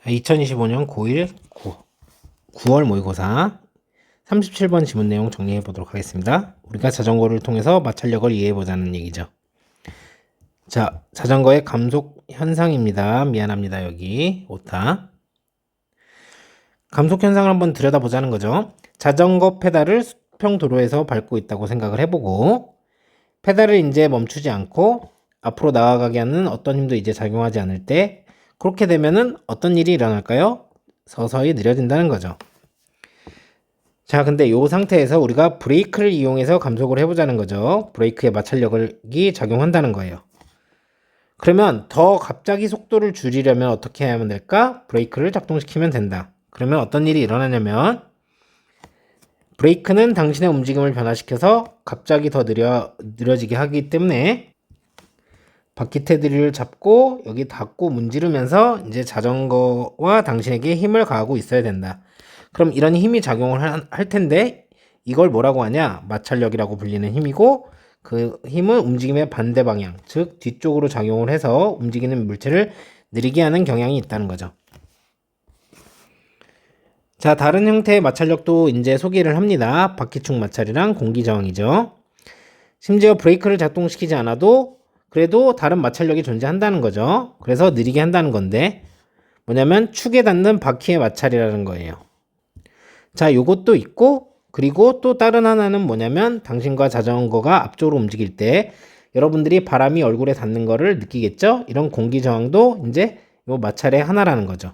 2025년 고1 9월 모의고사 37번 지문 내용 정리해 보도록 하겠습니다. 우리가 자전거를 통해서 마찰력을 이해해 보자는 얘기죠. 자, 자전거의 감속 현상입니다. 미안합니다. 여기 오타. 감속 현상을 한번 들여다보자는 거죠. 자전거 페달을 수평 도로에서 밟고 있다고 생각을 해보고, 페달을 이제 멈추지 않고 앞으로 나아가게 하는 어떤 힘도 이제 작용하지 않을 때, 그렇게 되면은 어떤 일이 일어날까요? 서서히 느려진다는 거죠. 자, 근데 이 상태에서 우리가 브레이크를 이용해서 감속을 해보자는 거죠. 브레이크에 마찰력이 작용한다는 거예요. 그러면 더 갑자기 속도를 줄이려면 어떻게 하면 될까? 브레이크를 작동시키면 된다. 그러면 어떤 일이 일어나냐면, 브레이크는 당신의 움직임을 변화시켜서 갑자기 더 느려지게 하기 때문에 바퀴 테두리를 잡고 여기 닿고 문지르면서 이제 자전거와 당신에게 힘을 가하고 있어야 된다. 그럼 이런 힘이 작용을 할 텐데, 이걸 뭐라고 하냐? 마찰력이라고 불리는 힘이고, 그 힘은 움직임의 반대 방향, 즉 뒤쪽으로 작용을 해서 움직이는 물체를 느리게 하는 경향이 있다는 거죠. 자, 다른 형태의 마찰력도 이제 소개를 합니다. 바퀴축 마찰이랑 공기 저항이죠. 심지어 브레이크를 작동시키지 않아도 그래도 다른 마찰력이 존재한다는 거죠. 그래서 느리게 한다는 건데, 뭐냐면 축에 닿는 바퀴의 마찰이라는 거예요. 자, 요것도 있고, 그리고 또 다른 하나는 뭐냐면, 당신과 자전거가 앞쪽으로 움직일 때 여러분들이 바람이 얼굴에 닿는 거를 느끼겠죠? 이런 공기 저항도 이제 요 마찰의 하나라는 거죠.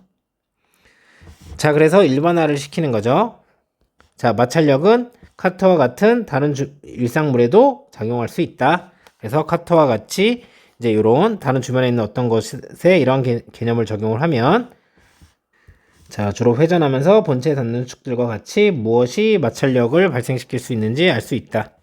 자, 그래서 일반화를 시키는 거죠. 자, 마찰력은 카트와 같은 다른 일상물에도 작용할 수 있다. 그래서 카트와 같이 이제 이런 다른 주변에 있는 어떤 것에 이러한 개념을 적용을 하면, 자, 주로 회전하면서 본체에 닿는 축들과 같이 무엇이 마찰력을 발생시킬 수 있는지 알 수 있다.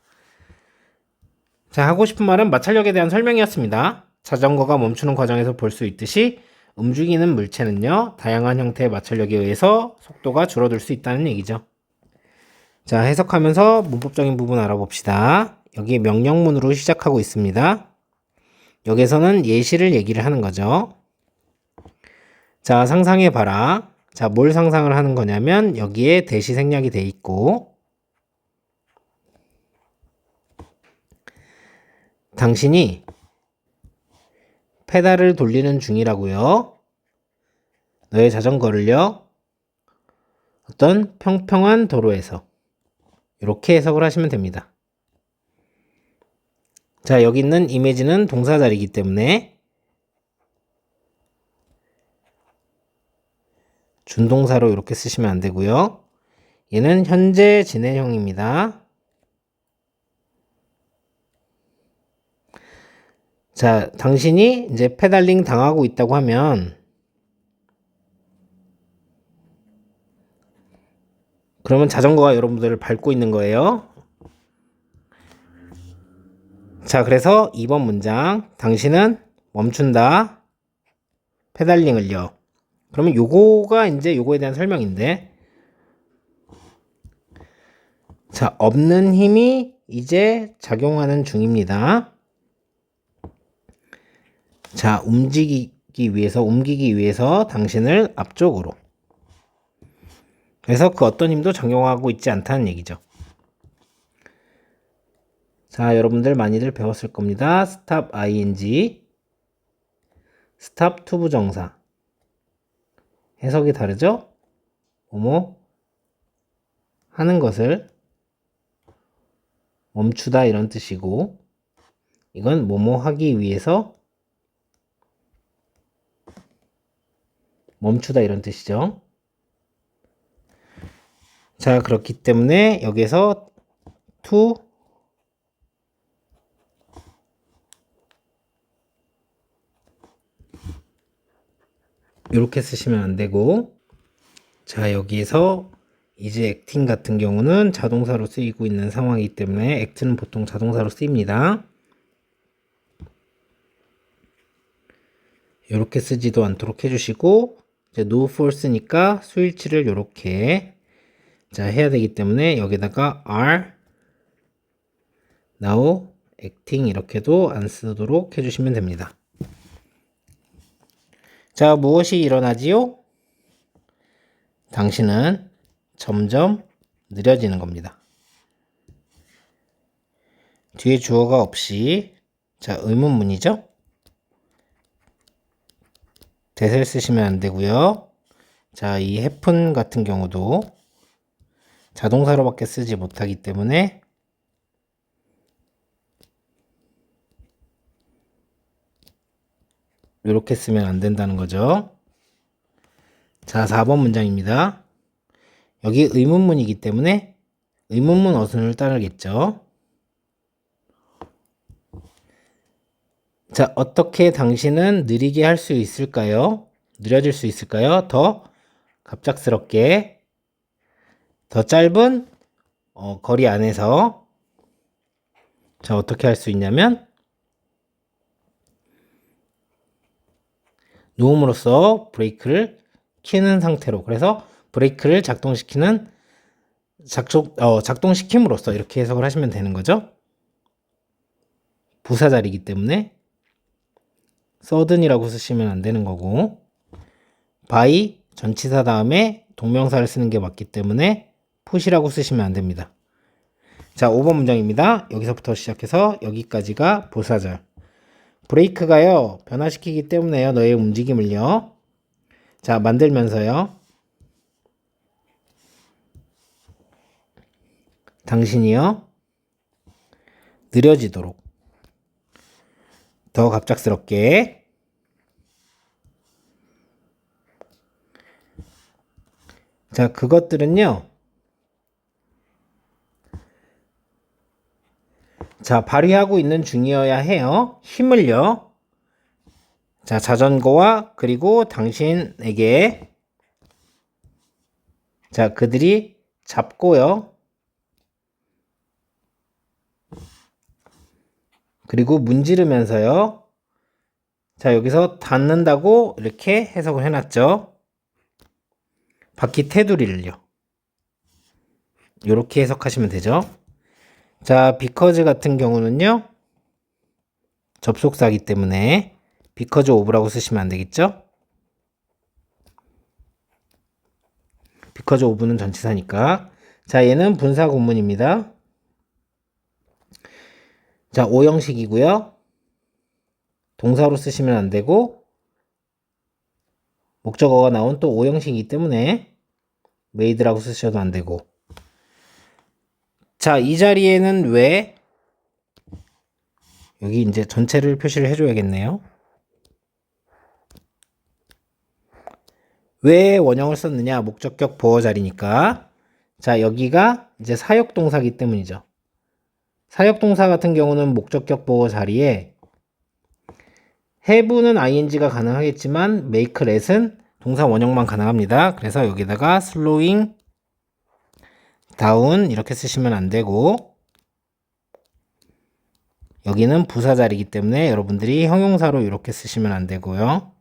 자, 하고 싶은 말은 마찰력에 대한 설명이었습니다. 자전거가 멈추는 과정에서 볼 수 있듯이 움직이는 물체는요, 다양한 형태의 마찰력에 의해서 속도가 줄어들 수 있다는 얘기죠. 자, 해석하면서 문법적인 부분 알아봅시다. 여기 명령문으로 시작하고 있습니다. 여기서는 예시를 얘기를 하는 거죠. 자, 상상해봐라. 자, 뭘 상상을 하는 거냐면 여기에 대시 생략이 돼 있고, 당신이 페달을 돌리는 중이라고요. 너의 자전거를요, 어떤 평평한 도로에서 이렇게 해석을 하시면 됩니다. 자, 여기 있는 이미지는 동사 자리이기 때문에 준동사로 이렇게 쓰시면 안 되고요. 얘는 현재 진행형입니다. 자, 당신이 이제 페달링 당하고 있다고 하면, 그러면 자전거가 여러분들을 밟고 있는 거예요. 자, 그래서 2번 문장, 당신은 멈춘다, 페달링을요. 그러면 요거가 이제 요거에 대한 설명인데, 자, 없는 힘이 이제 작용하는 중입니다. 자, 옮기기 위해서 당신을 앞쪽으로. 그래서 그 어떤 힘도 작용하고 있지 않다는 얘기죠. 자, 여러분들 많이들 배웠을 겁니다. stop ing, stop to 부정사. 해석이 다르죠? 뭐뭐 하는 것을 멈추다 이런 뜻이고, 이건 뭐뭐 하기 위해서 멈추다 이런 뜻이죠. 자, 그렇기 때문에 여기서 to 이렇게 쓰시면 안 되고, 자, 여기에서 이제 acting 같은 경우는 자동사로 쓰이고 있는 상황이기 때문에 act는 보통 자동사로 쓰입니다. 이렇게 쓰지도 않도록 해주시고, 이제 no false니까 수일치를 이렇게 자 해야 되기 때문에 여기다가 are now acting 이렇게도 안 쓰도록 해주시면 됩니다. 자, 무엇이 일어나지요? 당신은 점점 느려지는 겁니다. 뒤에 주어가 없이, 자, 의문문이죠? 대세를 쓰시면 안 되고요. 자, 이 happen 같은 경우도 자동사로밖에 쓰지 못하기 때문에 이렇게 쓰면 안 된다는 거죠. 자, 4번 문장입니다. 여기 의문문이기 때문에 의문문 어순을 따르겠죠. 자, 어떻게 당신은 느리게 할 수 있을까요? 느려질 수 있을까요? 더 갑작스럽게, 더 짧은 거리 안에서. 자, 어떻게 할 수 있냐면 누움으로써 브레이크를 키는 상태로, 그래서 브레이크를 작동시킴으로써 이렇게 해석을 하시면 되는 거죠. 부사자리이기 때문에 sudden이라고 쓰시면 안 되는 거고, by 전치사 다음에 동명사를 쓰는 게 맞기 때문에 push이라고 쓰시면 안 됩니다. 자, 5번 문장입니다. 여기서부터 시작해서 여기까지가 부사절. 브레이크가요, 변화시키기 때문에요, 너의 움직임을요. 자, 만들면서요. 당신이요, 느려지도록, 더 갑작스럽게. 자, 그것들은요, 자, 발휘하고 있는 중이어야 해요. 힘을요. 자, 자전거와 그리고 당신에게, 자, 그들이 잡고요. 그리고 문지르면서요. 자, 여기서 닿는다고 이렇게 해석을 해놨죠. 바퀴 테두리를요. 이렇게 해석하시면 되죠. 자, because 같은 경우는요, 접속사이기 때문에 because of라고 쓰시면 안 되겠죠. because of는 전치사니까. 자, 얘는 분사 구문입니다. 자, 오형식이고요. 동사로 쓰시면 안 되고, 목적어가 나온 또 오형식이기 때문에 made라고 쓰셔도 안 되고. 자, 이 자리에는 왜, 여기 이제 전체를 표시를 해줘야겠네요. 왜 원형을 썼느냐? 목적격 보어 자리니까. 자, 여기가 이제 사역동사기 때문이죠. 사역동사 같은 경우는 목적격 보어 자리에 have는 ing가 가능하겠지만 make, let은 동사 원형만 가능합니다. 그래서 여기다가 slowing down 이렇게 쓰시면 안 되고, 여기는 부사 자리이기 때문에 여러분들이 형용사로 이렇게 쓰시면 안 되고요.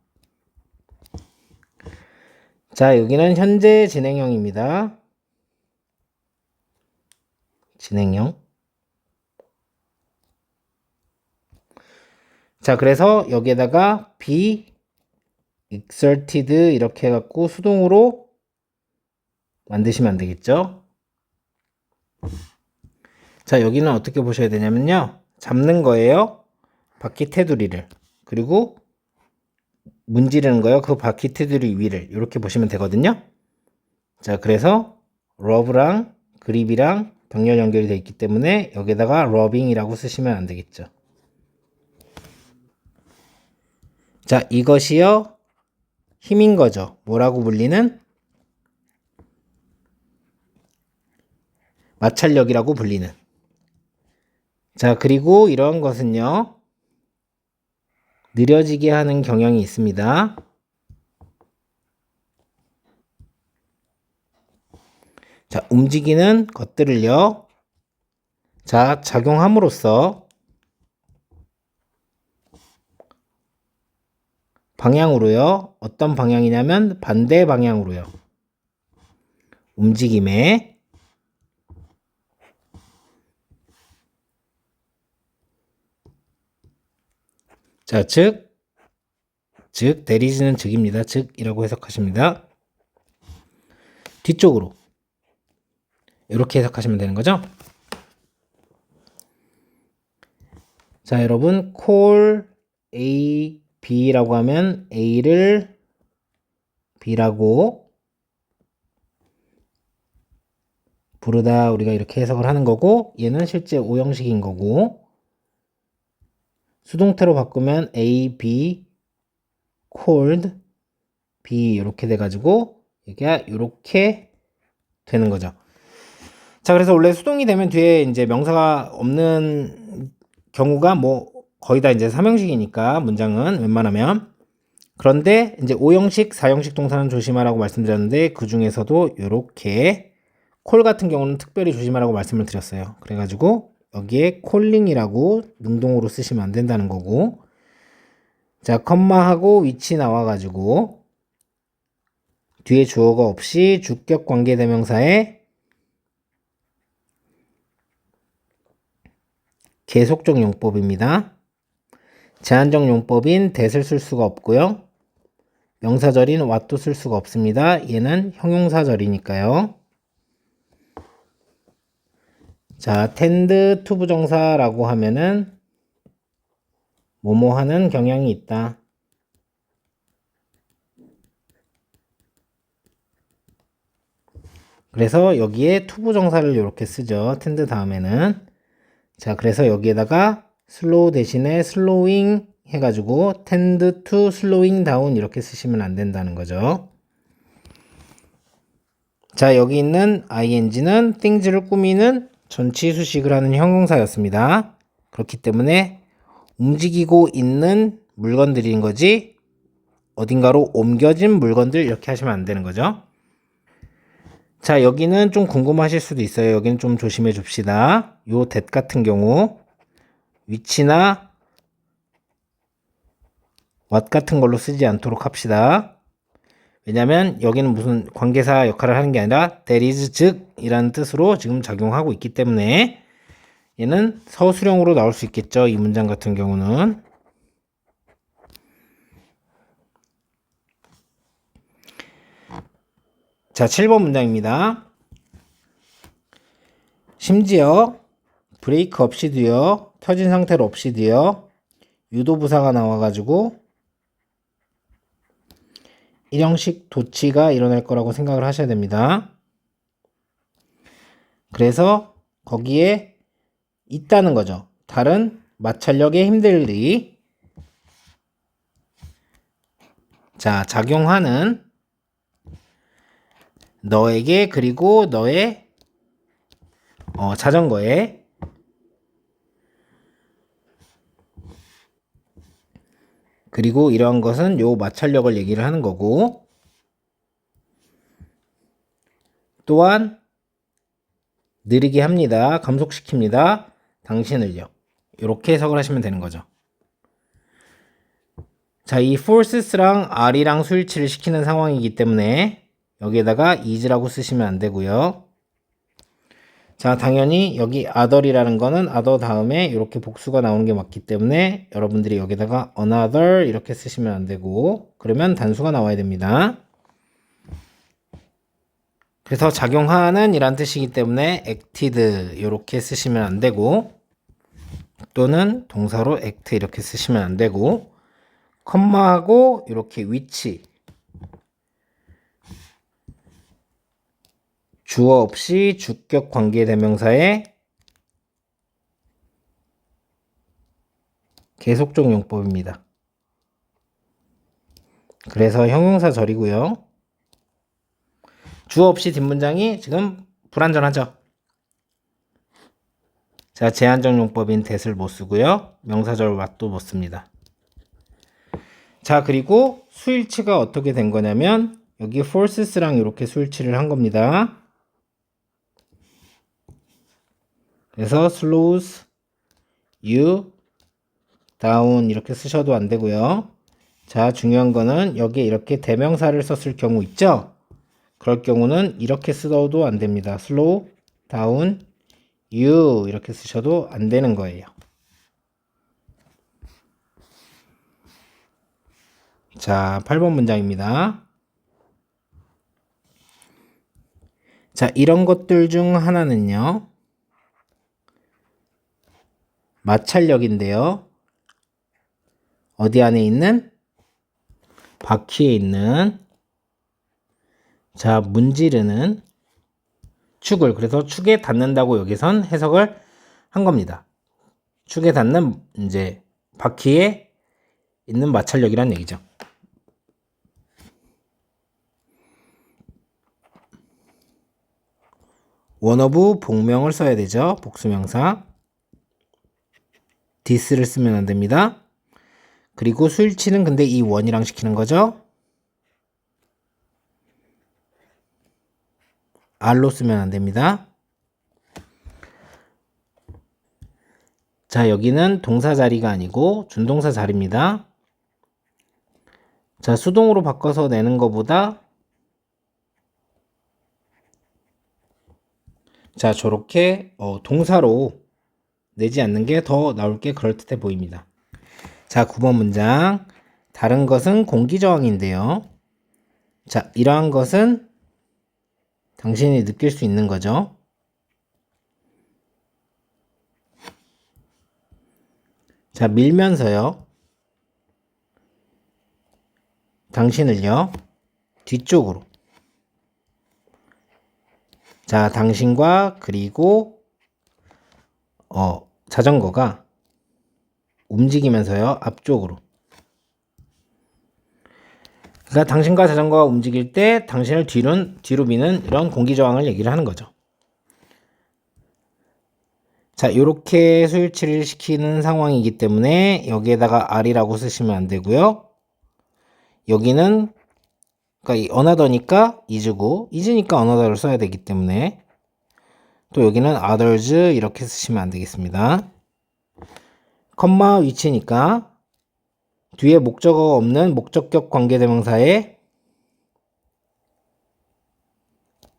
자, 여기는 현재 진행형입니다. 진행형. 자, 그래서 여기에다가 be exerted 이렇게 해갖고 수동으로 만드시면 안 되겠죠. 자, 여기는 어떻게 보셔야 되냐면요, 잡는 거예요, 바퀴 테두리를. 그리고 문지르는 거예요, 그 바퀴 테두리 위를. 이렇게 보시면 되거든요. 자, 그래서 러브랑 그립이랑 병렬 연결이 되어 있기 때문에 여기다가 러빙이라고 쓰시면 안 되겠죠. 자, 이것이요, 힘인 거죠. 뭐라고 불리는? 마찰력이라고 불리는. 자, 그리고 이러한 것은요, 느려지게 하는 경향이 있습니다. 자, 움직이는 것들을요, 자, 작용함으로써 방향으로요, 어떤 방향이냐면 반대 방향으로요, 움직임에, 자, 즉 there is는 즉입니다. 즉이라고 해석하십니다. 뒤쪽으로 이렇게 해석하시면 되는 거죠. 자, 여러분 call A, B라고 하면 A를 B라고 부르다 우리가 이렇게 해석을 하는 거고, 얘는 실제 오형식인 거고, 수동태로 바꾸면 A, B called B 이렇게 돼가지고 이게 이렇게 되는 거죠. 자, 그래서 원래 수동이 되면 뒤에 이제 명사가 없는 경우가 뭐 거의 다 이제 3형식이니까 문장은 웬만하면. 그런데 이제 5형식, 4형식 동사는 조심하라고 말씀드렸는데 그 중에서도 이렇게 콜 같은 경우는 특별히 조심하라고 말씀을 드렸어요. 그래가지고 여기에 콜링이라고 능동으로 쓰시면 안 된다는 거고, 자, 컴마하고 위치 나와가지고 뒤에 주어가 없이 주격 관계대명사에 계속적 용법입니다. 제한적 용법인 that을 쓸 수가 없고요. 명사절인 what도 쓸 수가 없습니다. 얘는 형용사절이니까요. 자, tend to 부정사라고 하면은 뭐뭐 하는 경향이 있다. 그래서 여기에 to 부정사를 이렇게 쓰죠. tend 다음에는. 자, 그래서 여기에다가 slow 대신에 slowing 해가지고 tend to slowing down 이렇게 쓰시면 안 된다는 거죠. 자, 여기 있는 ing는 things를 꾸미는 전치 수식을 하는 형용사였습니다. 그렇기 때문에 움직이고 있는 물건들인 거지 어딘가로 옮겨진 물건들 이렇게 하시면 안 되는 거죠. 자, 여기는 좀 궁금하실 수도 있어요. 여기는 좀 조심해 줍시다. 요 that 같은 경우 위치나 what 같은 걸로 쓰지 않도록 합시다. 왜냐면 여기는 무슨 관계사 역할을 하는 게 아니라 that is 즉 이라는 뜻으로 지금 작용하고 있기 때문에 얘는 서술형으로 나올 수 있겠죠. 이 문장 같은 경우는. 자, 7번 문장입니다. 심지어 브레이크 없이도요, 켜진 상태로 없이도요, 유도부사가 나와가지고 일형식 도치가 일어날 거라고 생각을 하셔야 됩니다. 그래서 거기에 있다는 거죠. 다른 마찰력의 힘들이 자, 작용하는 너에게 그리고 너의 자전거에 그리고 이러한 것은 요 마찰력을 얘기를 하는 거고, 또한 느리게 합니다. 감속시킵니다. 당신을요. 이렇게 해석을 하시면 되는 거죠. 자, 이 forces랑 are랑 수일치를 시키는 상황이기 때문에 여기에다가 is라고 쓰시면 안 되고요. 자, 당연히 여기 other이라는 거는 other 다음에 이렇게 복수가 나오는 게 맞기 때문에 여러분들이 여기다가 another 이렇게 쓰시면 안 되고, 그러면 단수가 나와야 됩니다. 그래서 작용하는 이란 뜻이기 때문에 acted 이렇게 쓰시면 안 되고, 또는 동사로 act 이렇게 쓰시면 안 되고, 컴마하고 이렇게 위치 주어 없이 주격 관계대명사에 계속적 용법입니다. 그래서 형용사절이고요. 주어 없이 뒷문장이 지금 불완전하죠. 자, 제한적 용법인 that을 못 쓰고요. 명사절 what도 못 씁니다. 자, 그리고 수일치가 어떻게 된 거냐면 여기 forces랑 이렇게 수일치를 한 겁니다. 그래서 slows you down 이렇게 쓰셔도 안 되고요. 자, 중요한 거는 여기에 이렇게 대명사를 썼을 경우 있죠? 그럴 경우는 이렇게 쓰셔도 안 됩니다. slow down you 이렇게 쓰셔도 안 되는 거예요. 자, 8번 문장입니다. 자, 이런 것들 중 하나는요, 마찰력인데요. 어디 안에 있는? 바퀴에 있는, 자, 문지르는 축을, 그래서 축에 닿는다고 여기선 해석을 한 겁니다. 축에 닿는, 이제, 바퀴에 있는 마찰력이란 얘기죠. 원어브 복명을 써야 되죠. 복수명사. this를 쓰면 안 됩니다. 그리고 수일치는 근데 이 원이랑 시키는 거죠. r로 쓰면 안 됩니다. 자, 여기는 동사 자리가 아니고 준동사 자리입니다. 자, 수동으로 바꿔서 내는 것보다 자, 저렇게 동사로 내지 않는 게 더 나올 게 그럴듯해 보입니다. 자, 9번 문장. 다른 것은 공기저항인데요. 자, 이러한 것은 당신이 느낄 수 있는 거죠. 자, 밀면서요. 당신을요. 뒤쪽으로. 자, 당신과 그리고 자전거가 움직이면서요. 앞쪽으로. 그러니까 당신과 자전거가 움직일 때 당신을 뒤로 미는 이런 공기저항을 얘기를 하는 거죠. 자, 이렇게 수일치를 시키는 상황이기 때문에 여기에다가 R이라고 쓰시면 안 되고요. 여기는 그러니까 이 another니까 is고 is니까 another를 써야 되기 때문에 또 여기는 others 이렇게 쓰시면 안 되겠습니다. 컴마 위치니까 뒤에 목적어가 없는 목적격 관계대명사의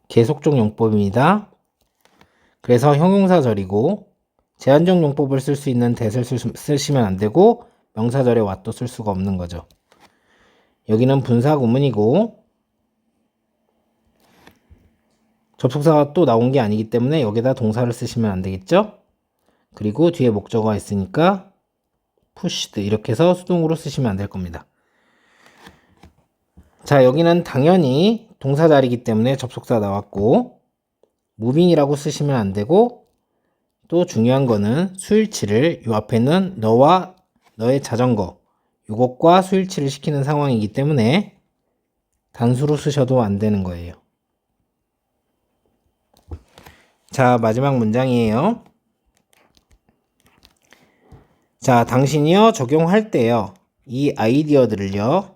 계속적 용법입니다. 그래서 형용사절이고 제한적 용법을 쓸 수 있는 that을 쓰시면 안 되고 명사절에 what도 쓸 수가 없는 거죠. 여기는 분사 구문이고 접속사가 또 나온 게 아니기 때문에 여기다 동사를 쓰시면 안 되겠죠? 그리고 뒤에 목적어가 있으니까 pushed 이렇게 해서 수동으로 쓰시면 안 될 겁니다. 자, 여기는 당연히 동사 자리이기 때문에 접속사 나왔고 moving이라고 쓰시면 안 되고 또 중요한 거는 수일치를 요 앞에는 너와 너의 자전거 요것과 수일치를 시키는 상황이기 때문에 단수로 쓰셔도 안 되는 거예요. 자, 마지막 문장이에요. 자, 당신이요 적용할 때요 이 아이디어들을요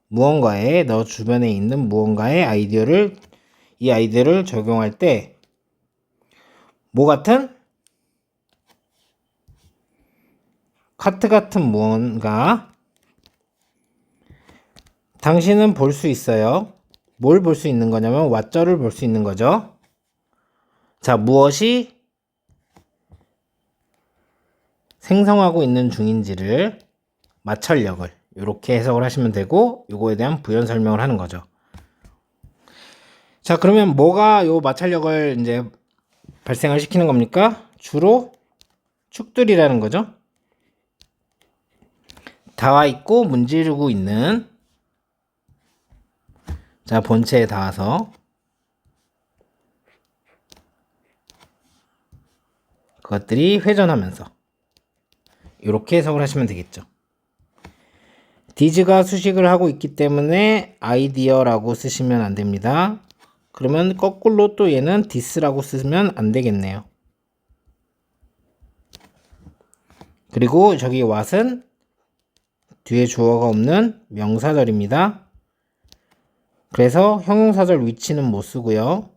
무언가에 너 주변에 있는 무언가의 이 아이디어를 적용할 때 뭐 같은? 카트 같은 무언가 당신은 볼 수 있어요. 뭘 볼 수 있는 거냐면 what절을 볼 수 있는 거죠. 자, 무엇이 생성하고 있는 중인지를 마찰력을 이렇게 해석을 하시면 되고 요거에 대한 부연 설명을 하는 거죠. 자, 그러면 뭐가 요 마찰력을 이제 발생을 시키는 겁니까? 주로 축들이라는 거죠. 닿아 있고 문지르고 있는 자, 본체에 닿아서 그것들이 회전하면서 이렇게 해석을 하시면 되겠죠. 디즈가 수식을 하고 있기 때문에 아이디어라고 쓰시면 안 됩니다. 그러면 거꾸로 또 얘는 디스라고 쓰면 안 되겠네요. 그리고 저기 what은 뒤에 주어가 없는 명사절입니다. 그래서 형용사절 위치는 못 쓰고요.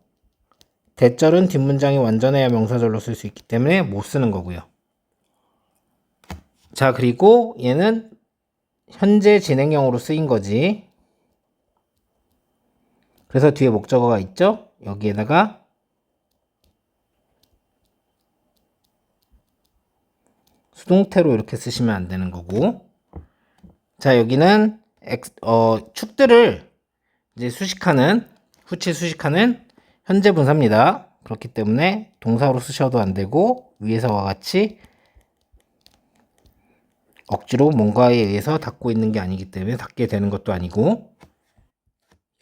대절은 뒷문장이 완전해야 명사절로 쓸 수 있기 때문에 못 쓰는 거고요. 자, 그리고 얘는 현재 진행형으로 쓰인 거지. 그래서 뒤에 목적어가 있죠? 여기에다가 수동태로 이렇게 쓰시면 안 되는 거고. 자, 여기는 축들을 이제 후치 수식하는 현재 분사입니다. 그렇기 때문에 동사로 쓰셔도 안 되고 위에서와 같이 억지로 뭔가에 의해서 닫고 있는 게 아니기 때문에 닫게 되는 것도 아니고,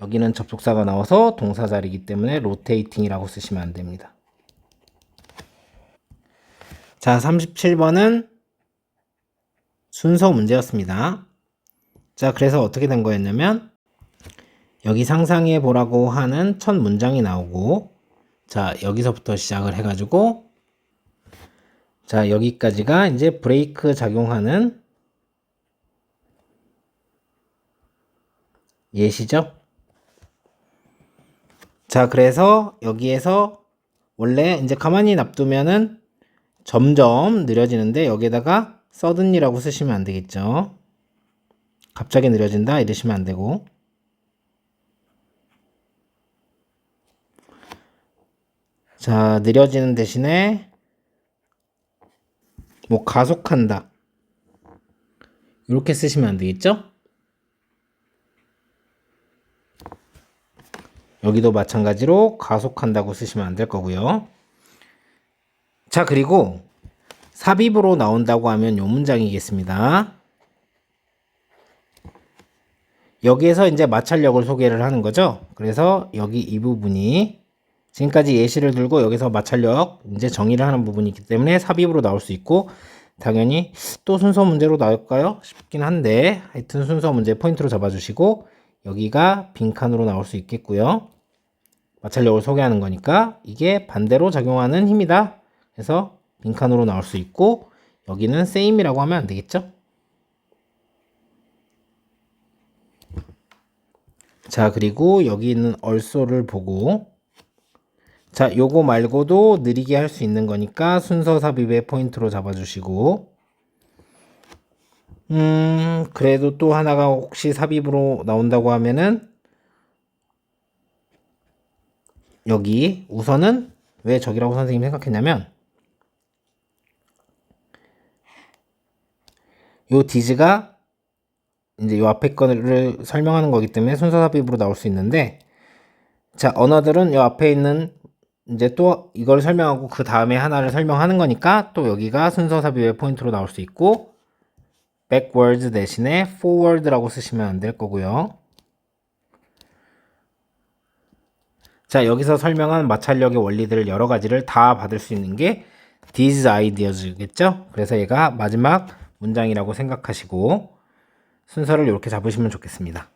여기는 접속사가 나와서 동사 자리이기 때문에 rotating이라고 쓰시면 안 됩니다. 자, 37번은 순서 문제였습니다. 자, 그래서 어떻게 된 거였냐면 여기 상상해 보라고 하는 첫 문장이 나오고, 자, 여기서부터 시작을 해가지고, 자, 여기까지가 이제 브레이크 작용하는 예시죠. 자, 그래서 여기에서 원래 이제 가만히 놔두면은 점점 느려지는데 여기에다가 suddenly라고 쓰시면 안 되겠죠. 갑자기 느려진다 이러시면 안 되고, 자, 느려지는 대신에 뭐 가속한다 이렇게 쓰시면 안 되겠죠. 여기도 마찬가지로 가속한다고 쓰시면 안 될 거고요. 자, 그리고 삽입으로 나온다고 하면 요 문장이겠습니다. 여기에서 이제 마찰력을 소개를 하는 거죠. 그래서 여기 이 부분이 지금까지 예시를 들고 여기서 마찰력 이제 정의를 하는 부분이 있기 때문에 삽입으로 나올 수 있고, 당연히 또 순서 문제로 나올까요 싶긴 한데, 하여튼 순서 문제 포인트로 잡아주시고 여기가 빈칸으로 나올 수 있겠고요. 마찰력을 소개하는 거니까 이게 반대로 작용하는 힘이다. 그래서 빈칸으로 나올 수 있고, 여기는 same이라고 하면 안 되겠죠. 자, 그리고 여기 있는 also를 보고, 자, 요거 말고도 느리게 할 수 있는 거니까 순서 삽입의 포인트로 잡아주시고, 그래도 또 하나가 혹시 삽입으로 나온다고 하면은 여기 우선은 왜 저기라고 선생님이 생각했냐면, 요 디즈가 이제 요 앞에 거를 설명하는 거기 때문에 순서 삽입으로 나올 수 있는데, 자, 언어들은 요 앞에 있는 이제 또 이걸 설명하고 그 다음에 하나를 설명하는 거니까 또 여기가 순서 삽입의 포인트로 나올 수 있고, backwards 대신에 forward라고 쓰시면 안 될 거고요. 자, 여기서 설명한 마찰력의 원리들 여러 가지를 다 받을 수 있는 게 these ideas겠죠? 그래서 얘가 마지막 문장이라고 생각하시고 순서를 이렇게 잡으시면 좋겠습니다.